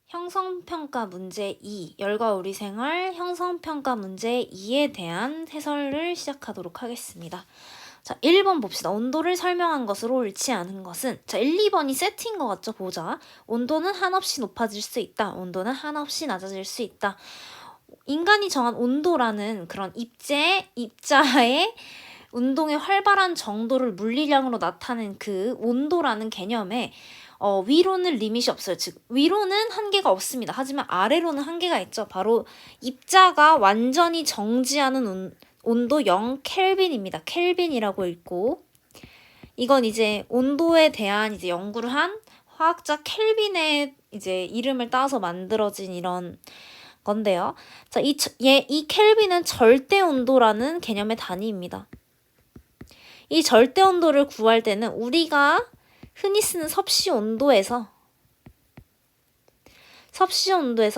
형성평가 문제 2, 열과 우리 생활 형성평가 문제 2에 대한 해설을 시작하도록 하겠습니다. 자, 1번 봅시다. 온도를 설명한 것으로 옳지 않은 것은, 자, 1, 2번이 세트인 것 같죠? 보자. 온도는 한없이 높아질 수 있다. 온도는 한없이 낮아질 수 있다. 인간이 정한 온도라는 그런 입자의 운동의 활발한 정도를 물리량으로 나타낸 그 온도라는 개념에 위로는 리밋이 없어요. 즉 위로는 한계가 없습니다. 하지만 아래로는 한계가 있죠. 바로 입자가 완전히 정지하는 온도 0 켈빈입니다. 켈빈이라고 읽고, 이건 이제 온도에 대한 이제 연구를 한 화학자 켈빈의 이제 이름을 따서 만들어진 이런 건데요. 자, 이 켈빈은 절대 온도라는 개념의 단위입니다. 이 절대 온도를 구할 때는 우리가 흔히 쓰는 섭씨 온도에서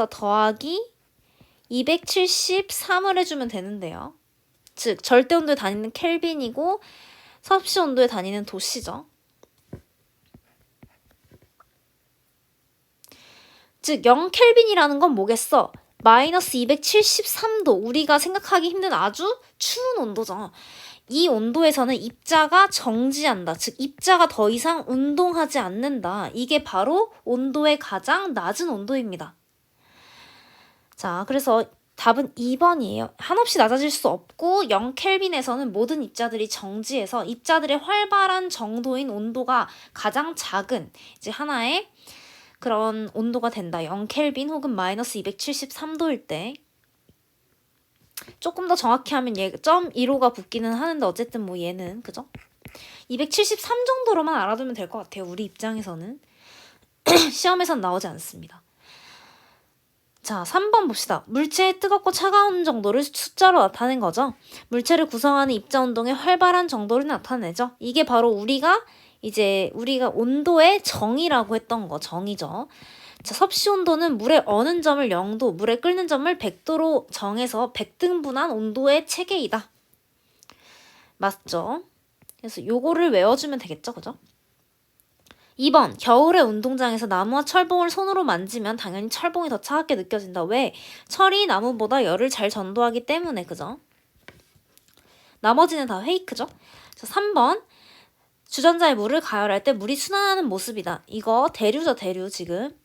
더하기 273을 해주면 되는데요. 즉 절대 온도의 단위는 켈빈이고 섭씨 온도의 단위는 도씨죠. 즉 0켈빈이라는 건 뭐겠어? 마이너스 273도, 우리가 생각하기 힘든 아주 추운 온도죠. 이 온도에서는 입자가 정지한다. 즉 입자가 더 이상 운동하지 않는다. 이게 바로 온도의 가장 낮은 온도입니다. 자, 그래서 답은 2번이에요. 한없이 낮아질 수 없고 0켈빈에서는 모든 입자들이 정지해서 입자들의 활발한 정도인 온도가 가장 작은 이제 하나의 그런 온도가 된다. 0켈빈 혹은 마이너스 273도일 때. 조금 더 정확히 하면 얘 0.15가 붙기는 하는데 어쨌든 뭐 얘는 그죠? 273 정도로만 알아두면 될 것 같아요. 우리 입장에서는. 시험에선 나오지 않습니다. 자, 3번 봅시다. 물체의 뜨겁고 차가운 정도를 숫자로 나타낸 거죠. 물체를 구성하는 입자 운동의 활발한 정도를 나타내죠. 이게 바로 우리가 온도의 정의라고 했던 거, 정의죠. 자, 섭씨 온도는 물의 어는 점을 0도, 물의 끓는 점을 100도로 정해서 100등분한 온도의 체계이다. 맞죠? 그래서 요거를 외워주면 되겠죠, 그죠? 2번, 겨울의 운동장에서 나무와 철봉을 손으로 만지면 당연히 철봉이 더 차갑게 느껴진다. 왜? 철이 나무보다 열을 잘 전도하기 때문에, 그죠? 나머지는 다 페이크죠? 자, 3번, 주전자에 물을 가열할 때 물이 순환하는 모습이다. 이거 대류죠, 대류 지금.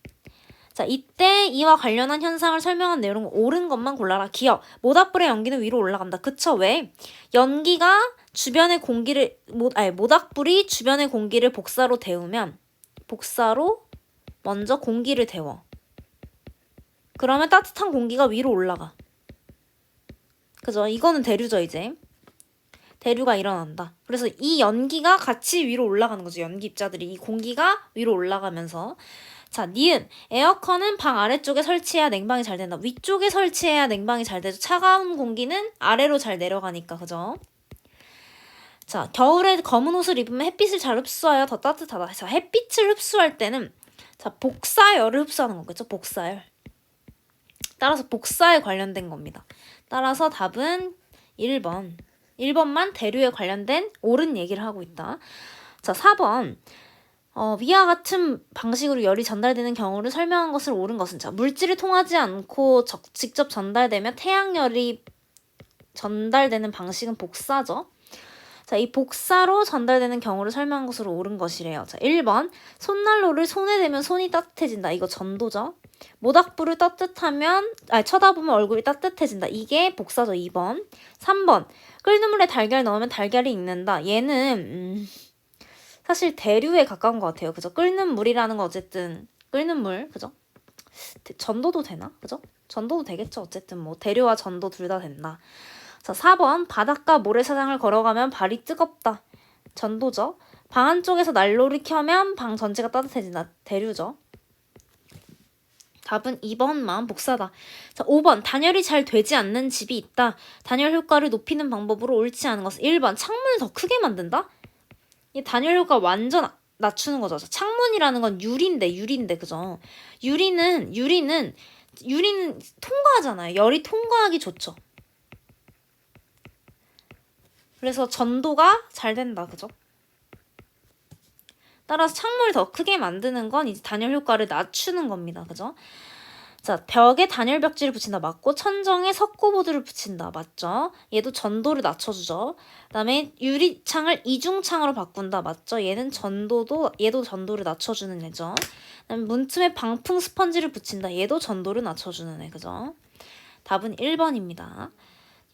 자, 이때 이와 관련한 현상을 설명한 내용은 옳은 것만 골라라. 기억. 모닥불의 연기는 위로 올라간다. 그쵸? 왜? 연기가 주변의 공기를 모닥불이 주변의 공기를 복사로 데우면 복사로 먼저 공기를 데워. 그러면 따뜻한 공기가 위로 올라가. 그죠? 이거는 대류죠, 이제. 대류가 일어난다. 그래서 이 연기가 같이 위로 올라가는 거죠. 연기 입자들이 이 공기가 위로 올라가면서. 자, 니은. 에어컨은 방 아래쪽에 설치해야 냉방이 잘 된다. 위쪽에 설치해야 냉방이 잘 되죠. 차가운 공기는 아래로 잘 내려가니까, 그죠? 자, 겨울에 검은 옷을 입으면 햇빛을 잘 흡수하여 더 따뜻하다. 자, 햇빛을 흡수할 때는 자, 복사열을 흡수하는 거겠죠. 복사열. 따라서 복사에 관련된 겁니다. 따라서 답은 1번. 1번만 대류에 관련된 옳은 얘기를 하고 있다. 자, 4번. 위와 같은 방식으로 열이 전달되는 경우를 설명한 것을 옳은 것은, 자, 물질이 통하지 않고 직접 전달되며 태양열이 전달되는 방식은 복사죠. 자, 이 복사로 전달되는 경우를 설명한 것으로 옳은 것이래요. 자, 1번. 손난로를 손에 대면 손이 따뜻해진다. 이거 전도죠. 모닥불을 쳐다보면 얼굴이 따뜻해진다. 이게 복사죠. 2번. 3번. 끓는 물에 달걀 넣으면 달걀이 익는다. 얘는 사실 대류에 가까운 것 같아요. 그죠? 끓는 물이라는 거 어쨌든 끓는 물, 그죠? 전도도 되나? 그죠? 전도도 되겠죠. 어쨌든 뭐 대류와 전도 둘 다 된다. 자, 4번. 바닷가 모래사장을 걸어가면 발이 뜨겁다. 전도죠. 방 안쪽에서 난로를 켜면 방 전체가 따뜻해진다. 대류죠. 답은 2번만 복사다. 자, 5번. 단열이 잘 되지 않는 집이 있다. 단열 효과를 높이는 방법으로 옳지 않은 것은 1번. 창문을 더 크게 만든다? 이 단열 효과 완전 낮추는 거죠. 창문이라는 건 유리인데, 그죠? 유리는 통과하잖아요. 열이 통과하기 좋죠. 그래서 전도가 잘 된다, 그죠? 따라서 창문을 더 크게 만드는 건 이제 단열 효과를 낮추는 겁니다. 그죠? 자, 벽에 단열 벽지를 붙인다. 맞고, 천정에 석고보드를 붙인다. 맞죠? 얘도 전도를 낮춰주죠. 그다음에 유리창을 이중창으로 바꾼다. 맞죠? 얘도 전도를 낮춰주는 애죠. 그다음에 문틈에 방풍 스펀지를 붙인다. 얘도 전도를 낮춰주는 애. 그죠? 답은 1번입니다.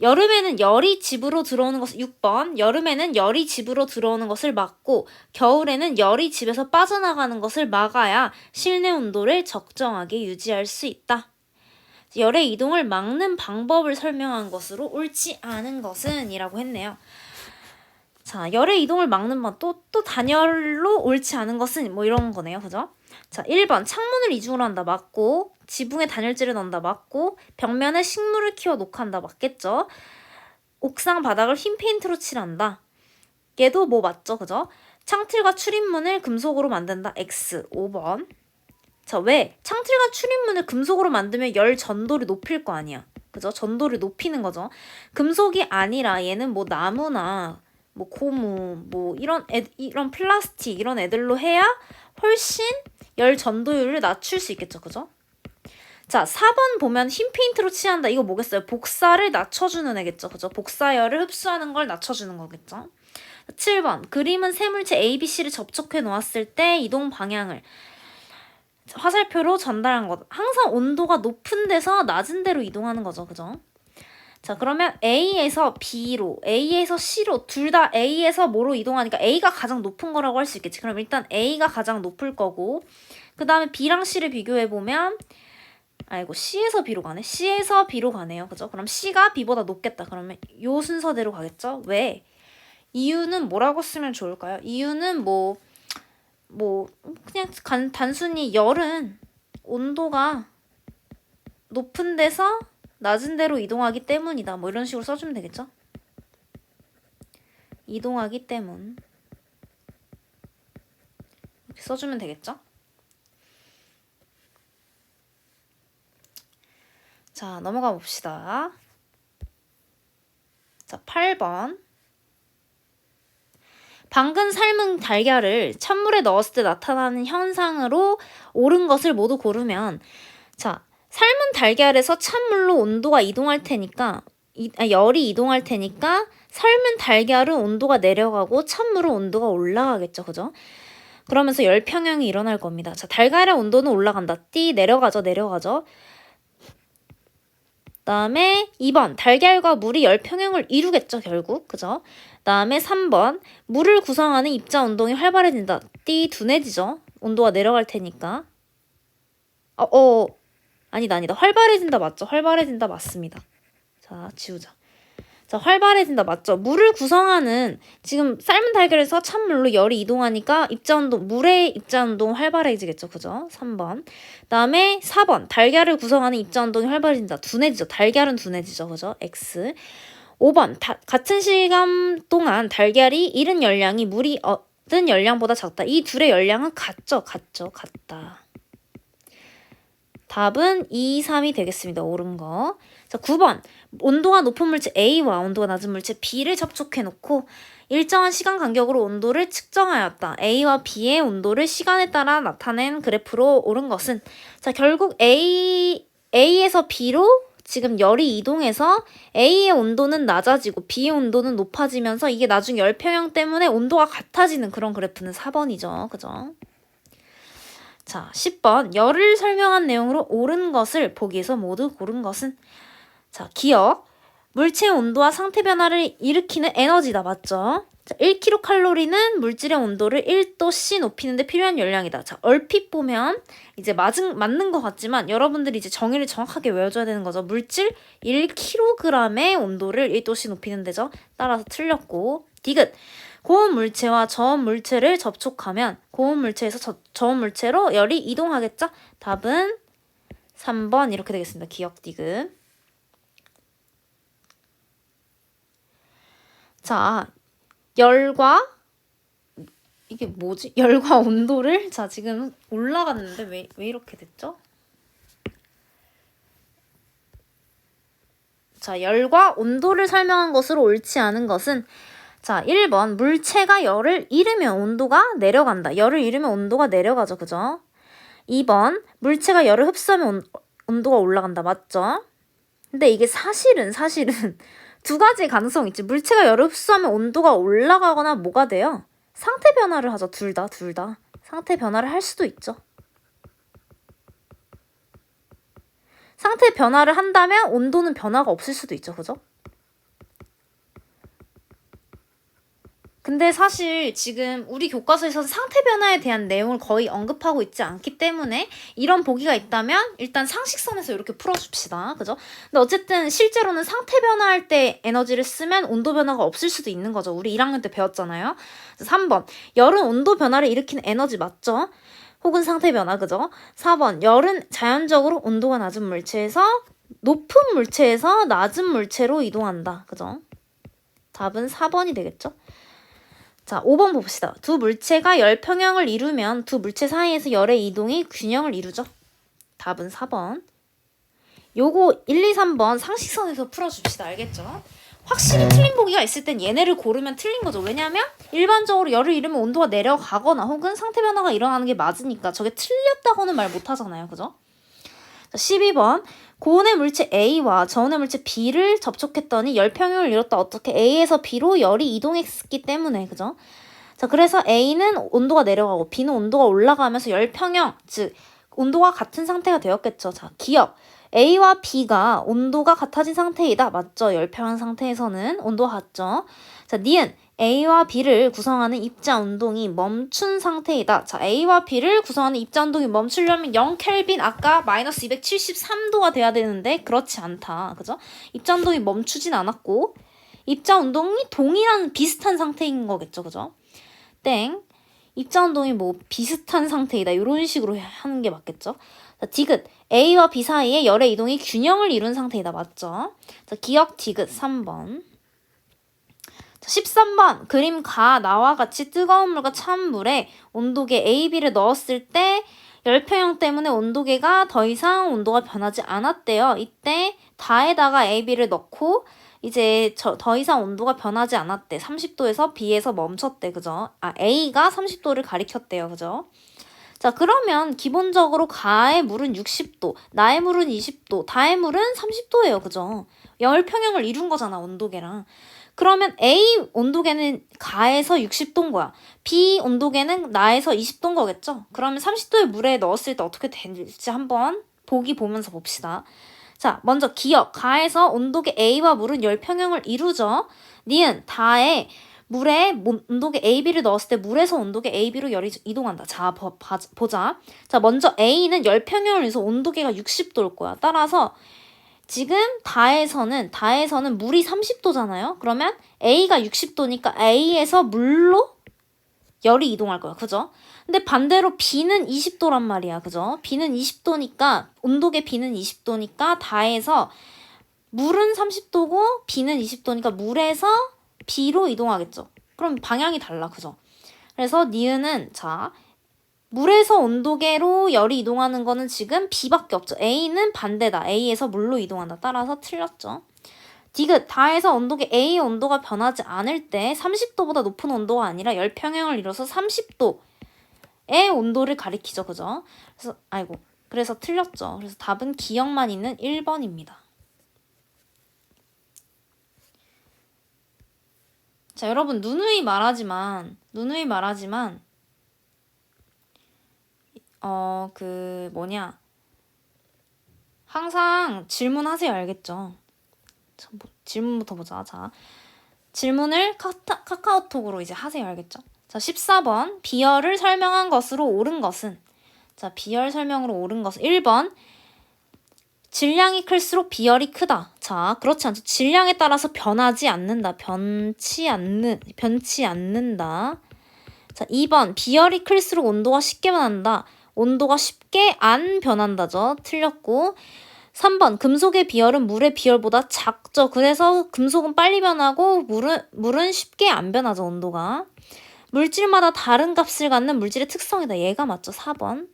여름에는 열이 집으로 들어오는 것을 6번. 여름에는 열이 집으로 들어오는 것을 막고 겨울에는 열이 집에서 빠져나가는 것을 막아야 실내 온도를 적정하게 유지할 수 있다. 열의 이동을 막는 방법을 설명한 것으로 옳지 않은 것은 이라고 했네요. 자, 열의 이동을 막는 방 또 단열로 옳지 않은 것은 뭐 이런 거네요. 그죠? 자, 1번 창문을 이중으로 한다. 맞고 지붕에 단열재를 넣는다. 맞고 벽면에 식물을 키워 녹한다. 맞겠죠? 옥상 바닥을 흰 페인트로 칠한다. 얘도 뭐 맞죠? 그죠? 창틀과 출입문을 금속으로 만든다. X 5번. 자, 왜? 창틀과 출입문을 금속으로 만들면 열 전도를 높일 거 아니야. 그죠? 전도를 높이는 거죠. 금속이 아니라 얘는 뭐 나무나 뭐 고무 뭐 이런 플라스틱 이런 애들로 해야 훨씬 열 전도율을 낮출 수 있겠죠. 그죠? 자, 4번 보면 흰 페인트로 칠한다. 이거 뭐겠어요? 복사를 낮춰주는 애겠죠. 그죠? 복사열을 흡수하는 걸 낮춰주는 거겠죠. 7번 그림은 세 물체 A, B, C를 접촉해 놓았을 때 이동 방향을 화살표로 전달한 것. 항상 온도가 높은 데서 낮은 데로 이동하는 거죠. 그죠? 자, 그러면 A에서 B로, A에서 C로 둘 다 A에서 뭐로 이동하니까 A가 가장 높은 거라고 할 수 있겠지. 그럼 일단 A가 가장 높을 거고 그 다음에 B랑 C를 비교해보면 C에서 B로 가네. C에서 B로 가네요. 그죠? 그럼 C가 B보다 높겠다. 그러면 요 순서대로 가겠죠? 왜? 이유는 뭐라고 쓰면 좋을까요? 이유는 그냥 단순히 열은 온도가 높은 데서 낮은 데로 이동하기 때문이다. 뭐 이런 식으로 써주면 되겠죠? 이동하기 때문. 이렇게 써주면 되겠죠? 자, 넘어가 봅시다. 자, 8번. 방금 삶은 달걀을 찬물에 넣었을 때 나타나는 현상으로 옳은 것을 모두 고르면 자, 삶은 달걀에서 찬물로 온도가 이동할 테니까 열이 이동할 테니까 삶은 달걀은 온도가 내려가고 찬물은 온도가 올라가겠죠. 그죠? 그러면서 열 평형이 일어날 겁니다. 자, 달걀의 온도는 올라간다. 내려가죠. 그다음에 2번 달걀과 물이 열 평형을 이루겠죠. 결국. 그죠? 그다음에 3번 물을 구성하는 입자 운동이 활발해진다. 둔해지죠. 온도가 내려갈 테니까. 아니다. 활발해진다 맞죠? 활발해진다 맞습니다. 자, 지우자. 자, 활발해진다 맞죠? 물을 구성하는 지금 삶은 달걀에서 찬물로 열이 이동하니까 물의 입자운동 활발해지겠죠. 그죠? 3번. 그다음에 4번. 달걀을 구성하는 입자운동이 활발해진다. 둔해지죠. 달걀은 둔해지죠. 그죠? X. 5번. 같은 시간 동안 달걀이 잃은 열량이 물이 얻은 열량보다 작다. 이 둘의 열량은 같죠. 같다. 답은 2, 3이 되겠습니다. 옳은 거. 자, 9번. 온도가 높은 물체 A와 온도가 낮은 물체 B를 접촉해놓고 일정한 시간 간격으로 온도를 측정하였다. A와 B의 온도를 시간에 따라 나타낸 그래프로 옳은 것은 자, 결국 A에서 B로 지금 열이 이동해서 A의 온도는 낮아지고 B의 온도는 높아지면서 이게 나중에 열평형 때문에 온도가 같아지는 그런 그래프는 4번이죠. 그죠? 자, 10번. 열을 설명한 내용으로 옳은 것을 보기에서 모두 고른 것은 자, 기억. 물체의 온도와 상태 변화를 일으키는 에너지다. 맞죠? 자, 1kcal는 물질의 온도를 1도씨 높이는데 필요한 열량이다. 자, 얼핏 보면 이제 맞는 것 같지만 여러분들이 이제 정의를 정확하게 외워줘야 되는 거죠. 물질 1kg의 온도를 1도씨 높이는 데죠. 따라서 틀렸고. 디귿. 고온 물체와 저온 물체를 접촉하면 고온 물체에서 저온 물체로 열이 이동하겠죠? 답은 3번 이렇게 되겠습니다. 기억 디귿. 자, 열과 이게 뭐지? 열과 온도를 자, 지금 올라갔는데 왜 이렇게 됐죠? 자, 열과 온도를 설명한 것으로 옳지 않은 것은 자, 1번 물체가 열을 잃으면 온도가 내려간다. 열을 잃으면 온도가 내려가죠. 그죠? 2번 물체가 열을 흡수하면 온도가 올라간다. 맞죠? 근데 이게 사실은 두 가지 가능성이 있지. 물체가 열을 흡수하면 온도가 올라가거나 뭐가 돼요? 상태 변화를 하죠. 둘 다. 상태 변화를 할 수도 있죠. 상태 변화를 한다면 온도는 변화가 없을 수도 있죠. 그죠? 근데 사실 지금 우리 교과서에서는 상태 변화에 대한 내용을 거의 언급하고 있지 않기 때문에 이런 보기가 있다면 일단 상식선에서 이렇게 풀어줍시다. 그죠? 근데 어쨌든 실제로는 상태 변화할 때 에너지를 쓰면 온도 변화가 없을 수도 있는 거죠. 우리 1학년 때 배웠잖아요. 3번 열은 온도 변화를 일으키는 에너지 맞죠? 혹은 상태 변화. 그죠? 4번 열은 자연적으로 온도가 낮은 물체에서 높은 물체에서 낮은 물체로 이동한다. 그죠? 답은 4번이 되겠죠? 자, 5번 봅시다. 두 물체가 열 평형을 이루면 두 물체 사이에서 열의 이동이 균형을 이루죠. 답은 4번. 요거 1, 2, 3번 상식선에서 풀어줍시다. 알겠죠? 확실히 틀린 보기가 있을 땐 얘네를 고르면 틀린 거죠. 왜냐면 일반적으로 열을 잃으면 온도가 내려가거나 혹은 상태 변화가 일어나는 게 맞으니까 저게 틀렸다고는 말 못하잖아요. 그죠? 자, 12번. 고온의 물체 A와 저온의 물체 B를 접촉했더니 열 평형을 이뤘다. 어떻게? A에서 B로 열이 이동했기 때문에. 그죠? 자, 그래서 A는 온도가 내려가고 B는 온도가 올라가면서 열 평형, 즉 온도가 같은 상태가 되었겠죠. 자, 기억. A와 B가 온도가 같아진 상태이다. 맞죠? 열 평형 상태에서는 온도가 같죠. 자, 니은. A와 B를 구성하는 입자 운동이 멈춘 상태이다. 자, A와 B를 구성하는 입자 운동이 멈추려면 0켈빈 아까 마이너스 273도가 돼야 되는데 그렇지 않다. 그죠? 입자 운동이 멈추진 않았고 입자 운동이 동일한 비슷한 상태인 거겠죠. 그죠? 땡. 입자 운동이 뭐 비슷한 상태이다. 이런 식으로 하는 게 맞겠죠? 자, 디귿. A와 B 사이에 열의 이동이 균형을 이룬 상태이다. 맞죠? 자, 기억 디귿 3번. 13번 그림 가 나와 같이 뜨거운 물과 찬 물에 온도계 AB를 넣었을 때 열평형 때문에 온도계가 더 이상 온도가 변하지 않았대요. 이때 다에다가 AB를 넣고 이제 더 이상 온도가 변하지 않았대. 30도에서 B에서 멈췄대. 그죠? A가 30도를 가리켰대요. 그죠? 자, 그러면 기본적으로 가의 물은 60도, 나의 물은 20도, 다의 물은 30도예요. 그죠? 열평형을 이룬 거잖아, 온도계랑. 그러면 A 온도계는 가에서 60도인 거야. B 온도계는 나에서 20도인 거겠죠? 그러면 30도의 물에 넣었을 때 어떻게 될지 한번 보기 보면서 봅시다. 자, 먼저 기억. 가에서 온도계 A와 물은 열평형을 이루죠. 니은 다에 물에 온도계 AB를 넣었을 때 물에서 온도계 AB로 열이 이동한다. 자, 보자. 자, 먼저 A는 열평형을 이루어서 온도계가 60도일 거야. 따라서 지금 다에서는 물이 30도잖아요. 그러면 A가 60도니까 A에서 물로 열이 이동할 거야. 그죠? 근데 반대로 B는 20도란 말이야. 그죠? B는 20도니까 온도계 B는 20도니까 다에서 물은 30도고 B는 20도니까 물에서 B로 이동하겠죠. 그럼 방향이 달라. 그죠? 그래서 니은은 자 물에서 온도계로 열이 이동하는 거는 지금 B밖에 없죠. A는 반대다. A에서 물로 이동한다. 따라서 틀렸죠. 디귿. 다에서 온도계 A의 온도가 변하지 않을 때 30도보다 높은 온도가 아니라 열평형을 이뤄서 30도의 온도를 가리키죠. 그죠? 그래서 틀렸죠. 그래서 답은 기억만 있는 1번입니다. 자, 여러분 누누이 말하지만 항상 질문하세요. 알겠죠? 자, 질문부터 보자. 자, 질문을 카카오톡으로 이제 하세요. 알겠죠? 자, 14번. 비열을 설명한 것으로 옳은 것은? 자, 비열 설명으로 옳은 것은 1번. 질량이 클수록 비열이 크다. 자, 그렇지 않죠. 질량에 따라서 변하지 않는다. 변치 않는다. 자, 2번. 비열이 클수록 온도가 쉽게 변한다. 온도가 쉽게 안 변한다죠. 틀렸고. 3번. 금속의 비열은 물의 비열보다 작죠. 그래서 금속은 빨리 변하고 물은 쉽게 안 변하죠. 온도가. 물질마다 다른 값을 갖는 물질의 특성이다. 얘가 맞죠. 4번.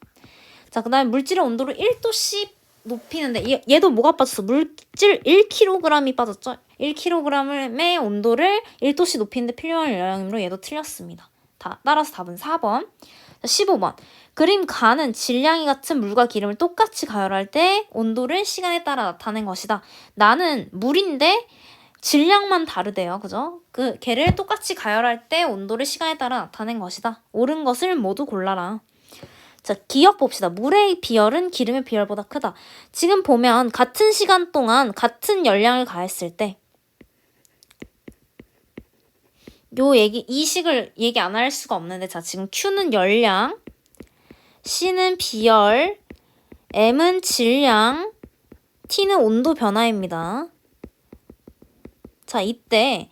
자, 그 다음에 물질의 온도를 1도씩 높이는데 얘도 뭐가 빠졌어? 물질 1kg이 빠졌죠? 1kg의 온도를 1도씨 높이는데 필요한 열량이므로 얘도 틀렸습니다. 따라서 답은 4번. 15번. 그림 가는 질량이 같은 물과 기름을 똑같이 가열할 때 온도를 시간에 따라 나타낸 것이다. 나는 물인데 질량만 다르대요. 그죠? 걔를 똑같이 가열할 때 온도를 시간에 따라 나타낸 것이다. 옳은 것을 모두 골라라. 자, 기억 봅시다. 물의 비열은 기름의 비열보다 크다. 지금 보면 같은 시간 동안 같은 열량을 가했을 때 이 식을 얘기 안 할 수가 없는데, 자, 지금 Q는 열량, C는 비열, M은 질량, T는 온도 변화입니다. 자, 이때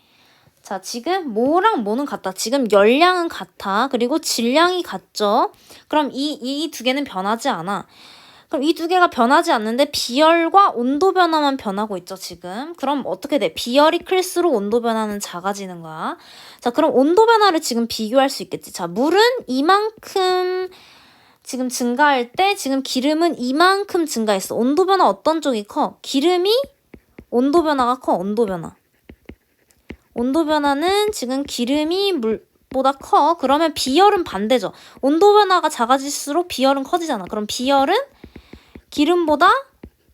자, 지금 뭐랑 뭐는 같다. 지금 열량은 같아. 그리고 질량이 같죠. 그럼 이 두 개는 변하지 않아. 그럼 이 두 개가 변하지 않는데 비열과 온도 변화만 변하고 있죠, 지금. 그럼 어떻게 돼? 비열이 클수록 온도 변화는 작아지는 거야. 자, 그럼 온도 변화를 지금 비교할 수 있겠지. 자, 물은 이만큼 지금 증가할 때 지금 기름은 이만큼 증가했어. 온도 변화 어떤 쪽이 커? 기름이 온도 변화가 커, 온도 변화. 온도 변화는 지금 기름이 물보다 커. 그러면 비열은 반대죠. 온도 변화가 작아질수록 비열은 커지잖아. 그럼 비열은 기름보다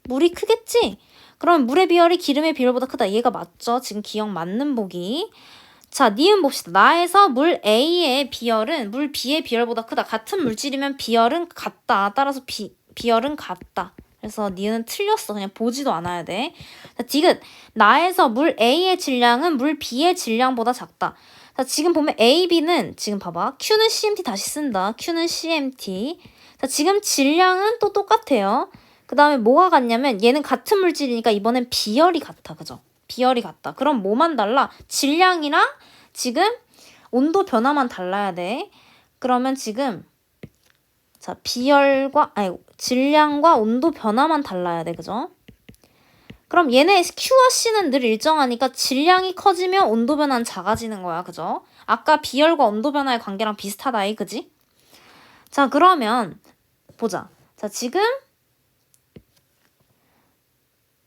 물이 크겠지? 그럼 물의 비열이 기름의 비열보다 크다. 얘가 맞죠? 지금 기억 맞는 보기. 자, 니은 봅시다. 나에서 물 A의 비열은 물 B의 비열보다 크다. 같은 물질이면 비열은 같다. 따라서 비열은 같다. 그래서 니은은 틀렸어. 그냥 보지도 않아야 돼. 자, 디귿. 나에서 물 A의 질량은 물 B의 질량보다 작다. 자, 지금 보면 A, B는 지금 봐봐. Q는 CMT 다시 쓴다. Q는 CMT. 자, 지금 질량은 또 똑같아요. 그 다음에 뭐가 같냐면 얘는 같은 물질이니까 이번엔 비열이 같아. 그죠? 비열이 같다. 그럼 뭐만 달라? 질량이랑 지금 온도 변화만 달라야 돼. 그러면 지금 자, 질량과 온도 변화만 달라야 돼. 그죠? 그럼 얘네 Q와 C는 늘 일정하니까 질량이 커지면 온도 변화는 작아지는 거야. 그죠? 아까 비열과 온도 변화의 관계랑 비슷하다. 그지? 자, 그러면 보자. 자, 지금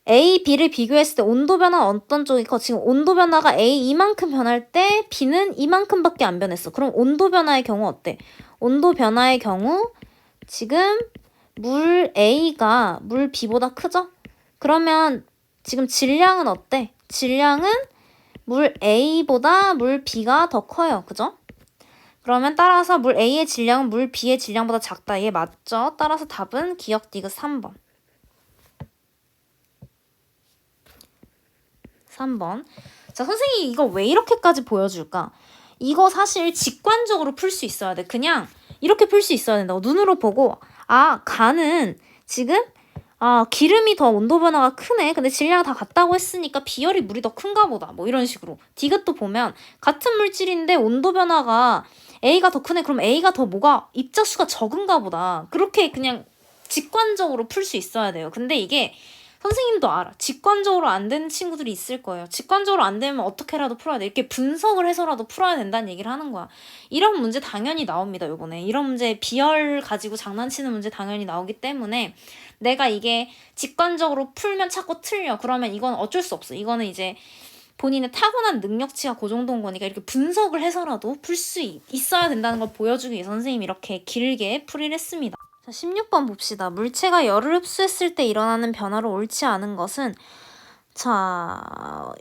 A, B를 비교했을 때 온도 변화는 어떤 쪽이 커? 지금 온도 변화가 A 이만큼 변할 때 B는 이만큼밖에 안 변했어. 그럼 온도 변화의 경우 어때? 온도 변화의 경우 지금 물 A가 물 B보다 크죠? 그러면 지금 질량은 어때? 질량은 물 A보다 물 B가 더 커요. 그죠? 그러면 따라서 물 A의 질량은 물 B의 질량보다 작다. 얘 맞죠? 따라서 답은 기억 디귿 3번. 3번. 자, 선생님이 이거 왜 이렇게까지 보여줄까? 이거 사실 직관적으로 풀 수 있어야 돼. 그냥 이렇게 풀 수 있어야 된다고. 눈으로 보고 간은 지금 기름이 더 온도 변화가 크네. 근데 질량 다 같다고 했으니까 비열이 물이 더 큰가 보다. 뭐 이런 식으로. 디귿도 보면 같은 물질인데 온도 변화가 A가 더 크네. 그럼 A가 더 뭐가 입자수가 적은가 보다. 그렇게 그냥 직관적으로 풀 수 있어야 돼요. 근데 이게 선생님도 알아. 직관적으로 안 되는 친구들이 있을 거예요. 직관적으로 안 되면 어떻게라도 풀어야 돼. 이렇게 분석을 해서라도 풀어야 된다는 얘기를 하는 거야. 이런 문제 당연히 나옵니다. 요번에. 이런 문제 비열 가지고 장난치는 문제 당연히 나오기 때문에 내가 이게 직관적으로 풀면 자꾸 틀려. 그러면 이건 어쩔 수 없어. 이거는 이제 본인의 타고난 능력치가 그 정도인 거니까 이렇게 분석을 해서라도 풀 수 있어야 된다는 걸 보여주기 위해서 선생님이 이렇게 길게 풀이를 했습니다. 자, 16번 봅시다. 물체가 열을 흡수했을 때 일어나는 변화로 옳지 않은 것은 자,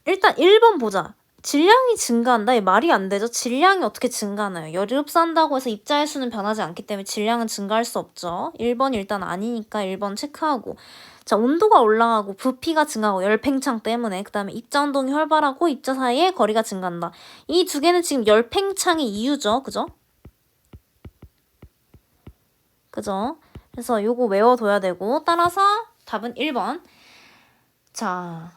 일단 1번 보자. 질량이 증가한다? 이 말이 안 되죠. 질량이 어떻게 증가하나요? 열을 흡수한다고 해서 입자의 수는 변하지 않기 때문에 질량은 증가할 수 없죠. 1번 일단 아니니까 1번 체크하고. 자, 온도가 올라가고 부피가 증가하고 열팽창 때문에 그 다음에 입자 운동이 활발하고 입자 사이의 거리가 증가한다. 이 두 개는 지금 열팽창의 이유죠. 그죠? 그죠? 그래서 요거 외워둬야 되고 따라서 답은 1번. 자,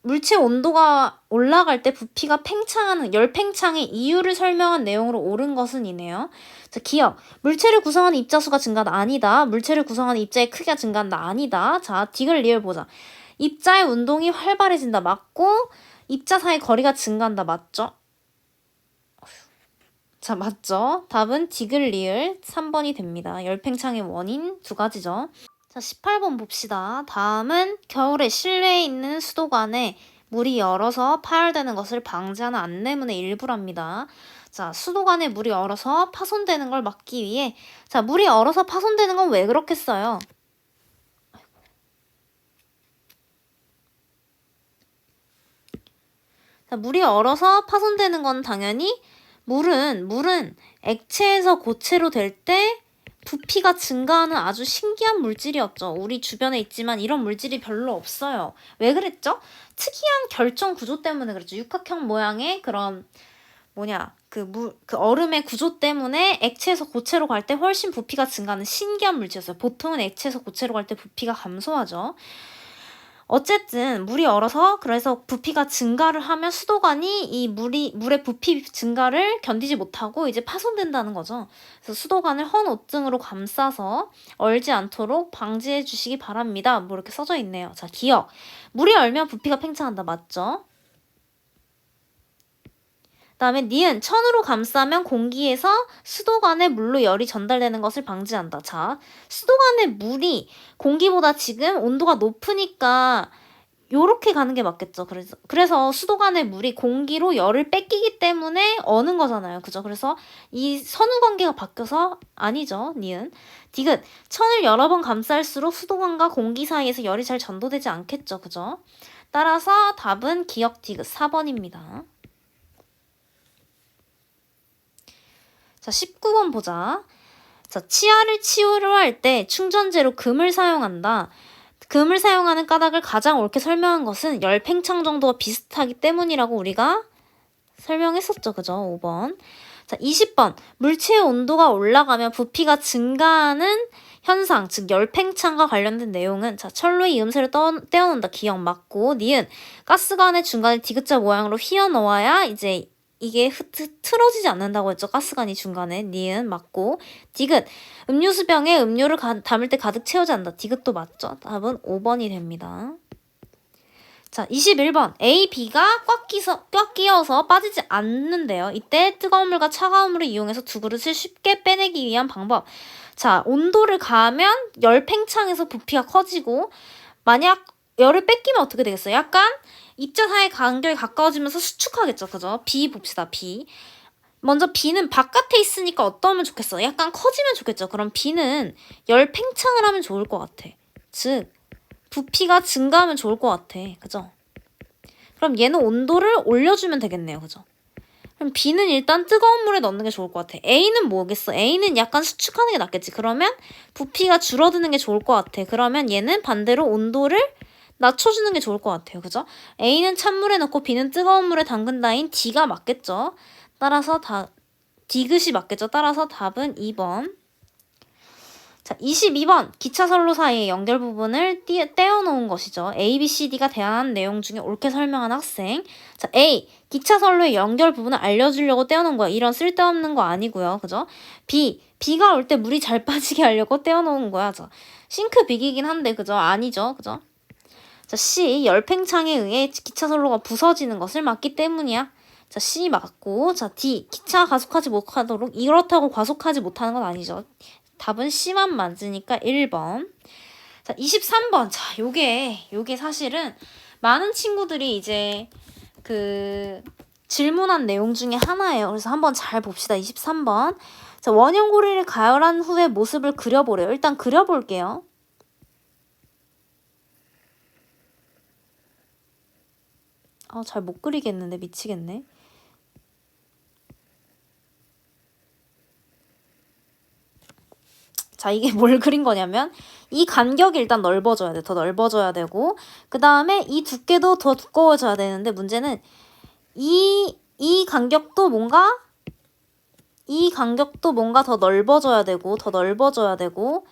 물체 온도가 올라갈 때 부피가 팽창하는 열팽창의 이유를 설명한 내용으로 옳은 것은 이네요. 자, 기억. 물체를 구성하는 입자수가 증가한다. 아니다. 물체를 구성하는 입자의 크기가 증가한다. 아니다. 자, 디귿 리을 보자. 입자의 운동이 활발해진다. 맞고 입자 사이 거리가 증가한다. 맞죠? 자, 맞죠? 답은 디귿 리을 3번이 됩니다. 열팽창의 원인 두 가지죠. 자, 18번 봅시다. 다음은 겨울에 실내에 있는 수도관에 물이 얼어서 파열되는 것을 방지하는 안내문의 일부랍니다. 자, 수도관에 물이 얼어서 파손되는 걸 막기 위해, 자, 물이 얼어서 파손되는 건 왜 그렇겠어요? 자, 물이 얼어서 파손되는 건 당연히 물은 액체에서 고체로 될 때 부피가 증가하는 아주 신기한 물질이었죠. 우리 주변에 있지만 이런 물질이 별로 없어요. 왜 그랬죠? 특이한 결정 구조 때문에 그랬죠. 육각형 모양의 그런 그 얼음의 구조 때문에 액체에서 고체로 갈 때 훨씬 부피가 증가하는 신기한 물질이었어요. 보통은 액체에서 고체로 갈 때 부피가 감소하죠. 어쨌든 물이 얼어서 그래서 부피가 증가를 하면 수도관이 이 물의 부피 증가를 견디지 못하고 이제 파손된다는 거죠. 그래서 수도관을 헌 옷등으로 감싸서 얼지 않도록 방지해 주시기 바랍니다. 뭐 이렇게 써져 있네요. 자, 기억. 물이 얼면 부피가 팽창한다. 맞죠? 그다음에 니은 천으로 감싸면 공기에서 수도관에 물로 열이 전달되는 것을 방지한다. 자, 수도관의 물이 공기보다 지금 온도가 높으니까 요렇게 가는 게 맞겠죠. 그래서 수도관의 물이 공기로 열을 뺏기기 때문에 어는 거잖아요. 그죠? 그래서 이 선후 관계가 바뀌어서 아니죠. 니은. 디귿. 천을 여러 번 감쌀수록 수도관과 공기 사이에서 열이 잘 전도되지 않겠죠. 그죠? 따라서 답은 기억 디귿 4번입니다. 자, 19번 보자. 자, 치아를 치유를 할 때 충전재로 금을 사용한다. 금을 사용하는 까닭을 가장 옳게 설명한 것은 열 팽창 정도가 비슷하기 때문이라고 우리가 설명했었죠. 그죠? 5번. 자, 20번. 물체의 온도가 올라가면 부피가 증가하는 현상, 즉 열 팽창과 관련된 내용은 자, 철로의 이음새를 떼어놓는다. 기억 맞고. 니은. 가스관의 중간에 디귿자 모양으로 휘어 넣어야 이제 이게 틀어지지 않는다고 했죠. 가스관이 중간에. 니은 맞고. 디귿. 음료수병에 음료를 담을 때 가득 채우지 않는다. 디귿도 맞죠. 답은 5번이 됩니다. 자, 21번. A, B가 꽉 끼어서 빠지지 않는데요. 이때 뜨거운 물과 차가운 물을 이용해서 두 그릇을 쉽게 빼내기 위한 방법. 자, 온도를 가하면 열 팽창해서 부피가 커지고 만약 열을 뺏기면 어떻게 되겠어요? 약간 입자 사이 간격이 가까워지면서 수축하겠죠. 그죠? B 봅시다. B. 먼저 B는 바깥에 있으니까 어떠면 좋겠어? 약간 커지면 좋겠죠. 그럼 B는 열 팽창을 하면 좋을 것 같아. 즉 부피가 증가하면 좋을 것 같아. 그죠? 그럼 얘는 온도를 올려주면 되겠네요. 그죠? 그럼 B는 일단 뜨거운 물에 넣는 게 좋을 것 같아. A는 뭐겠어? A는 약간 수축하는 게 낫겠지. 그러면 부피가 줄어드는 게 좋을 것 같아. 그러면 얘는 반대로 온도를 낮춰주는 게 좋을 것 같아요. 그죠? A는 찬물에 넣고 B는 뜨거운 물에 담근다인 D가 맞겠죠. 따라서 디귿이 맞겠죠. 따라서 답은 2번. 자, 22번. 기차 선로 사이의 연결 부분을 떼어놓은 것이죠. A, B, C, D가 대한 내용 중에 옳게 설명한 학생. 자, A. 기차 선로의 연결 부분을 알려주려고 떼어놓은 거야. 이런 쓸데없는 거 아니고요. 그죠? B. 비가 올 때 물이 잘 빠지게 하려고 떼어놓은 거야. 자, 싱크 비기긴 한데 그죠? 아니죠. 그죠? 자, C. 열팽창에 의해 기차 선로가 부서지는 것을 막기 때문이야. 자, C 맞고. 자, D. 기차 가속하지 못하도록 이렇다고 과속하지 못하는 건 아니죠. 답은 C만 맞으니까 1번. 자, 23번. 자, 요게 사실은 많은 친구들이 이제 질문한 내용 중에 하나예요. 그래서 한번 잘 봅시다. 23번. 자, 원형고리를 가열한 후에 모습을 그려보래요. 일단 그려볼게요. 잘 못 그리겠는데 미치겠네. 자, 이게 뭘 그린 거냐면 이 간격이 일단 넓어져야 돼. 더 넓어져야 되고 그 다음에 이 두께도 더 두꺼워져야 되는데 문제는 이 간격도 뭔가 더 넓어져야 되고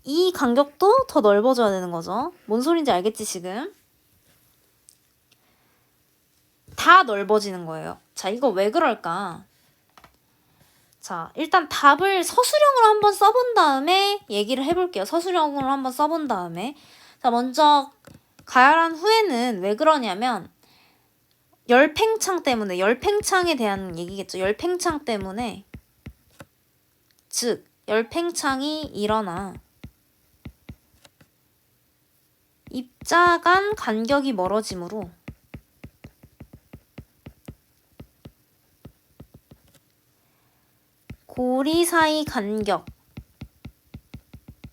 이 간격도 더 넓어져야 되는 거죠. 뭔 소린지 알겠지 지금? 다 넓어지는 거예요. 자, 이거 왜 그럴까? 자, 일단 답을 서술형으로 한번 써본 다음에 얘기를 해볼게요. 서술형으로 한번 써본 다음에. 자, 먼저 가열한 후에는 왜 그러냐면 열팽창 때문에, 열팽창에 대한 얘기겠죠. 열팽창 때문에, 즉 열팽창이 일어나. 입자 간 간격이 멀어지므로 고리 사이 간격,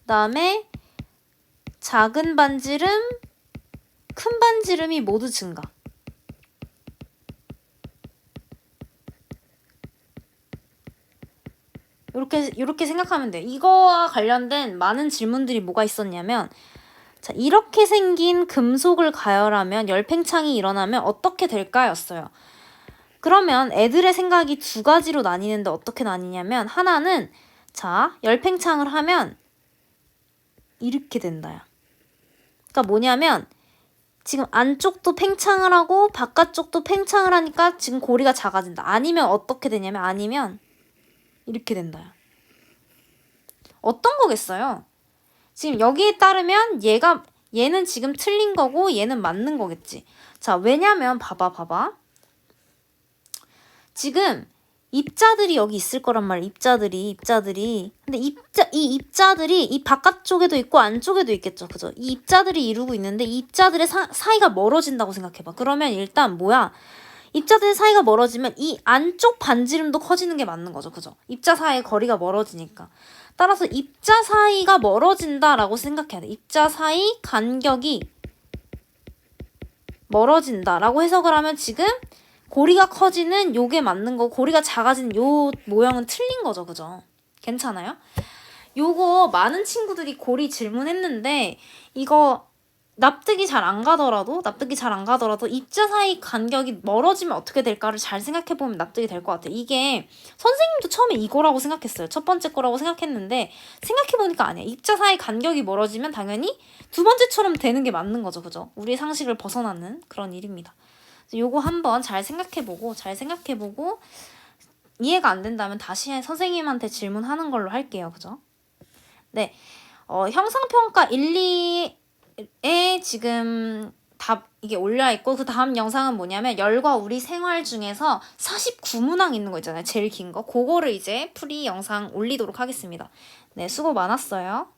그다음에 작은 반지름, 큰 반지름이 모두 증가. 이렇게 생각하면 돼요. 이거와 관련된 많은 질문들이 뭐가 있었냐면, 자, 이렇게 생긴 금속을 가열하면 열팽창이 일어나면 어떻게 될까였어요. 그러면 애들의 생각이 두 가지로 나뉘는데 어떻게 나뉘냐면, 하나는 자, 열팽창을 하면 이렇게 된다야. 그러니까 뭐냐면 지금 안쪽도 팽창을 하고 바깥쪽도 팽창을 하니까 지금 고리가 작아진다. 아니면 어떻게 되냐면 아니면 이렇게 된다요. 어떤 거겠어요? 지금 여기에 따르면 얘는 지금 틀린 거고 얘는 맞는 거겠지. 자, 왜냐면 봐봐. 지금 입자들이 여기 있을 거란 말이야. 입자들이. 근데 이 입자들이 이 바깥쪽에도 있고 안쪽에도 있겠죠. 그죠? 이 입자들이 이루고 있는데 이 입자들의 사이가 멀어진다고 생각해봐. 그러면 일단 뭐야? 입자들 사이가 멀어지면 이 안쪽 반지름도 커지는 게 맞는 거죠. 그죠? 입자 사이의 거리가 멀어지니까. 따라서 입자 사이가 멀어진다라고 생각해야 돼. 입자 사이 간격이 멀어진다라고 해석을 하면 지금 고리가 커지는 요게 맞는 거고 고리가 작아지는 요 모양은 틀린 거죠. 그죠? 괜찮아요? 요거 많은 친구들이 고리 질문했는데 이거 납득이 잘 안 가더라도 입자 사이 간격이 멀어지면 어떻게 될까를 잘 생각해보면 납득이 될 것 같아요. 이게 선생님도 처음에 이거라고 생각했어요. 첫 번째 거라고 생각했는데 생각해보니까 아니야. 입자 사이 간격이 멀어지면 당연히 두 번째처럼 되는 게 맞는 거죠. 그죠? 우리의 상식을 벗어나는 그런 일입니다. 요거 한번 잘 생각해보고 이해가 안 된다면 다시 선생님한테 질문하는 걸로 할게요. 그죠? 네. 형상평가 1, 2에 지금 답 이게 올려있고 그 다음 영상은 뭐냐면 열과 우리 생활 중에서 49문항 있는 거 있잖아요. 제일 긴 거. 그거를 이제 풀이 영상 올리도록 하겠습니다. 네, 수고 많았어요.